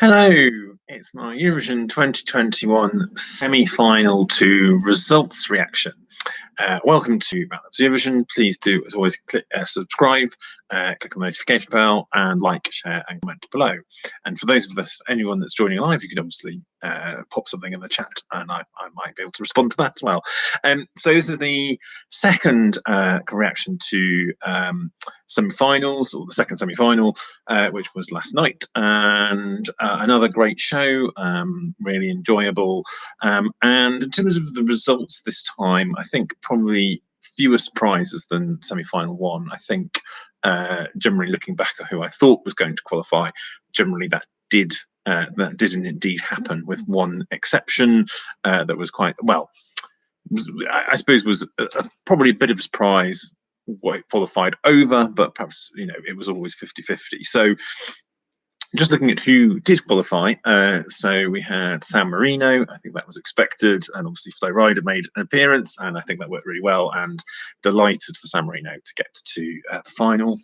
Hello, it's my Eurovision 2021 semi-final to results reaction. Welcome to Eurovision. Please do, as always, click subscribe, click on the notification bell, and like, share, and comment below. And for those of us, anyone that's joining live, you can obviously pop something in the chat, and I might be able to respond to that as well. So this is the second reaction to semi-finals, or the second semi-final, which was last night, and another great show, really enjoyable. And in terms of the results this time, I think probably fewer surprises than semi-final one. I think generally looking back at who I thought was going to qualify, generally that didn't indeed happen, with one exception that was quite well. I suppose was probably a bit of a surprise what it qualified over, but perhaps it was always 50-50. So just looking at who did qualify, so we had San Marino. I think that was expected, and obviously Flo Rida made an appearance, and I think that worked really well, and delighted for San Marino to get to the final.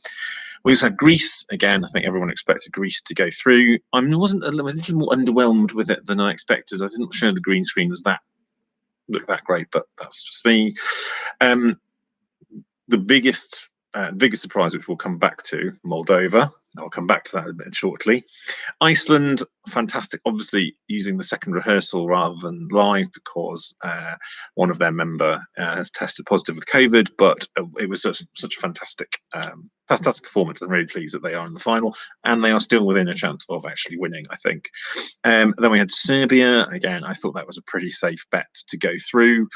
We also had Greece. Again, I think everyone expected Greece to go through. I was a little more underwhelmed with it than I expected. I didn't show the green screen was looked that great, but that's just me. The biggest surprise, which we'll come back to, Moldova. I'll come back to that a bit shortly. Iceland, fantastic. Obviously, using the second rehearsal rather than live because one of their member has tested positive with COVID. But it was such a fantastic performance. I'm really pleased that they are in the final, and they are still within a chance of actually winning, I think. Then we had Serbia. Again, I thought that was a pretty safe bet to go through.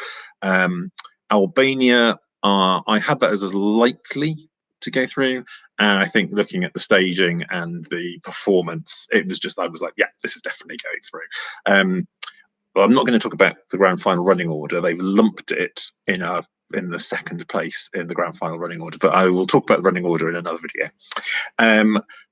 Albania, I had that as likely to go through, and I think looking at the staging and the performance, it was just, I was like, yeah, this is definitely going through. Well, I'm not going to talk about the grand final running order. They've lumped it in the second place in the grand final running order, but I will talk about the running order in another video.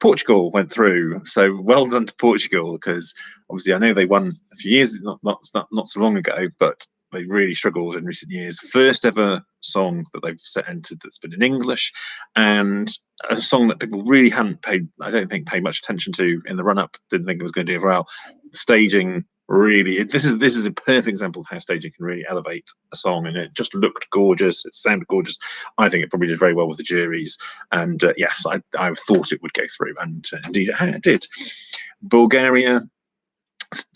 Portugal went through, so well done to Portugal, because obviously I know they won a few years, not so long ago, but they really struggled in recent years. First ever song that they've entered that's been in English, and a song that people really hadn't paid, I don't think, paid much attention to in the run-up. Didn't think it was going to do well. The staging really, this is a perfect example of how staging can really elevate a song, and it just looked gorgeous. It sounded gorgeous. I think it probably did very well with the juries, and yes, I thought it would go through, and indeed it did. Bulgaria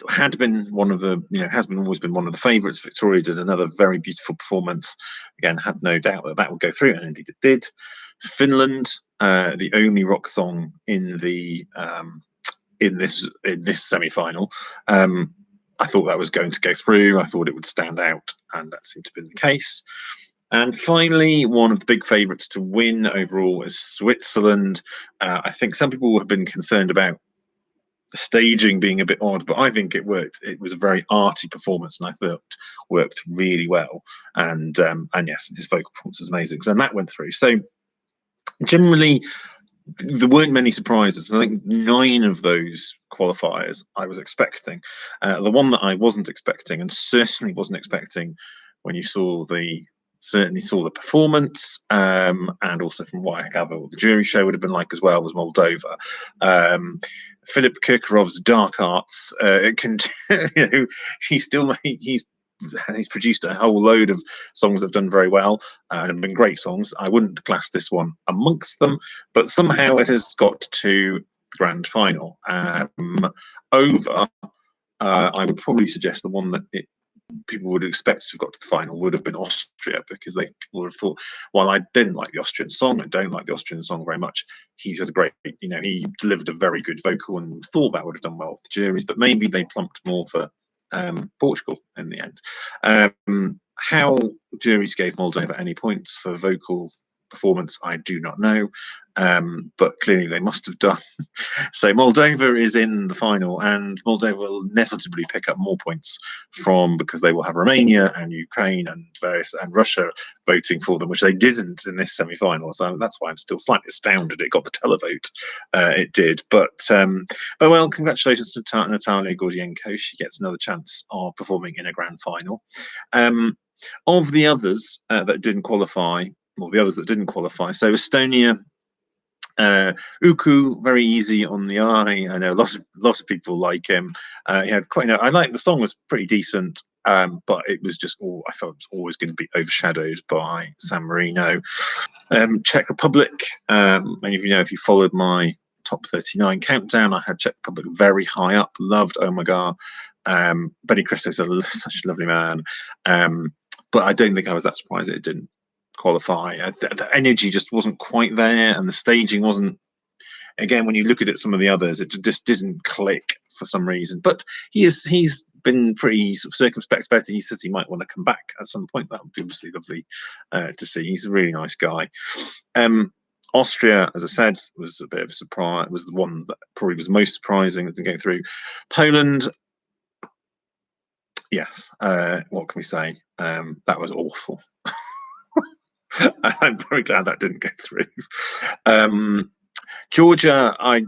had been one of the, always been one of the favourites. Victoria did another very beautiful performance. Again, had no doubt that would go through, and indeed it did. Finland, the only rock song in the in this semi-final. I thought that was going to go through. I thought it would stand out, and that seemed to have been the case. And finally, one of the big favourites to win overall is Switzerland. I think some people have been concerned about the staging being a bit odd, but I think it worked. It was a very arty performance, and I thought worked really well. And yes, his vocal performance was amazing, and that went through. So generally, there weren't many surprises. I think 9 of those qualifiers I was expecting. The one that I wasn't expecting, and certainly wasn't expecting when you certainly saw the performance, and also from what I gather what the jury show would have been like as well, was Moldova. Philip Kirkorov's dark arts, he's produced a whole load of songs that have done very well and have been great songs. I wouldn't class this one amongst them, but somehow it has got to the grand final. Over, I would probably suggest the one that people would expect to have got to the final would have been Austria, because they would have thought, while I didn't like the Austrian song, I don't like the Austrian song very much, he has a great, he delivered a very good vocal, and thought that would have done well with the juries, but maybe they plumped more for Portugal in the end. How juries gave Moldova any points for vocal performance, I do not know, but clearly they must have done. So Moldova is in the final, and Moldova will inevitably pick up more points because they will have Romania and Ukraine and Russia voting for them, which they didn't in this semi-final. So that's why I'm still slightly astounded it got the televote. It did, but well, congratulations to Natalia Gordienko. She gets another chance of performing in a grand final. Of the others that didn't qualify, so Estonia Uku, very easy on the eye. I know lots of people like him. He had quite. I like the song was pretty decent, but it was just all I felt it was always going to be overshadowed by San Marino. Czech Republic. Many of you know if you followed my top 39 countdown, I had Czech Republic very high up. Loved Oh My God. Benny Christo's such a lovely man. But I don't think I was that surprised it didn't qualify. The energy just wasn't quite there, and the staging wasn't. Again, when you look at it, some of the others, it just didn't click for some reason. But he's been pretty sort of circumspect about it. He says he might want to come back at some point. That would be obviously lovely to see. He's a really nice guy. Austria, as I said, was a bit of a surprise. It was the one that probably was most surprising that didn't go through. Poland, yes. What can we say? That was awful. I'm very glad that didn't go through. Georgia, I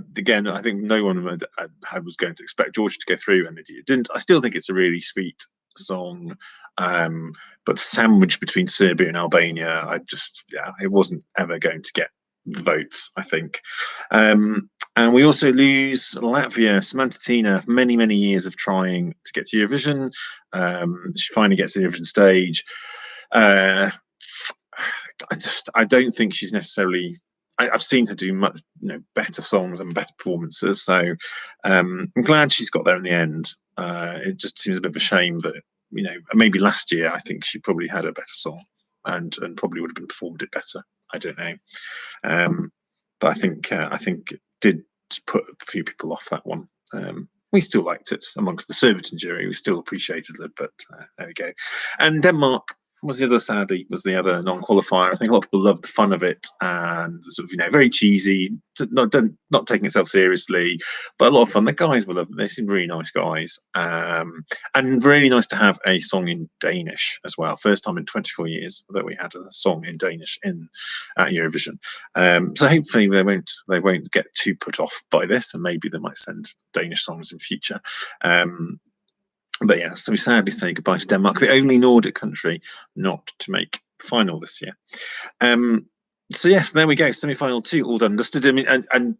think no one was going to expect Georgia to go through, and it didn't. I still think it's a really sweet song, but sandwiched between Serbia and Albania, it wasn't ever going to get the votes, I think. And we also lose Latvia, Samantha Tina, many years of trying to get to Eurovision. She finally gets to the Eurovision stage. I don't think she's necessarily. I've seen her do much, better songs and better performances. So I'm glad she's got there in the end. It just seems a bit of a shame that maybe last year I think she probably had a better song and probably would have been performed it better. I don't know, but I think it did put a few people off that one. We still liked it amongst the Surbiton jury. We still appreciated it, but there we go. And Denmark was the other non-qualifier. I think a lot of people loved the fun of it and sort of very cheesy, not taking itself seriously, but a lot of fun. The guys were lovely. They seemed really nice guys, and really nice to have a song in Danish as well. First time in 24 years that we had a song in Danish at Eurovision. So hopefully they won't get too put off by this, and maybe they might send Danish songs in future. But yeah, so we sadly say goodbye to Denmark, the only Nordic country not to make final this year. So yes, there we go. Semi-final 2, all done, dusted. I mean, and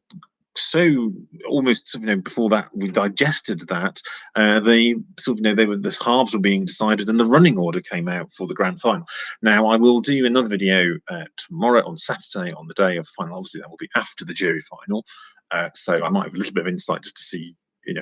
so almost before that we digested that the halves were being decided and the running order came out for the grand final. Now I will do another video tomorrow on Saturday on the day of the final. Obviously that will be after the jury final, so I might have a little bit of insight just to see.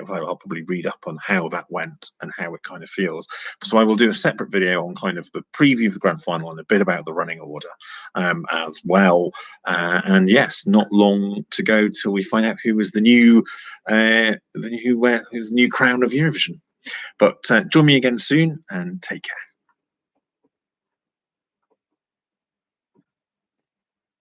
I'll probably read up on how that went and how it kind of feels. So I will do a separate video on kind of the preview of the grand final and a bit about the running order as well. And yes, not long to go till we find out who was the new crown of Eurovision. But join me again soon and take care.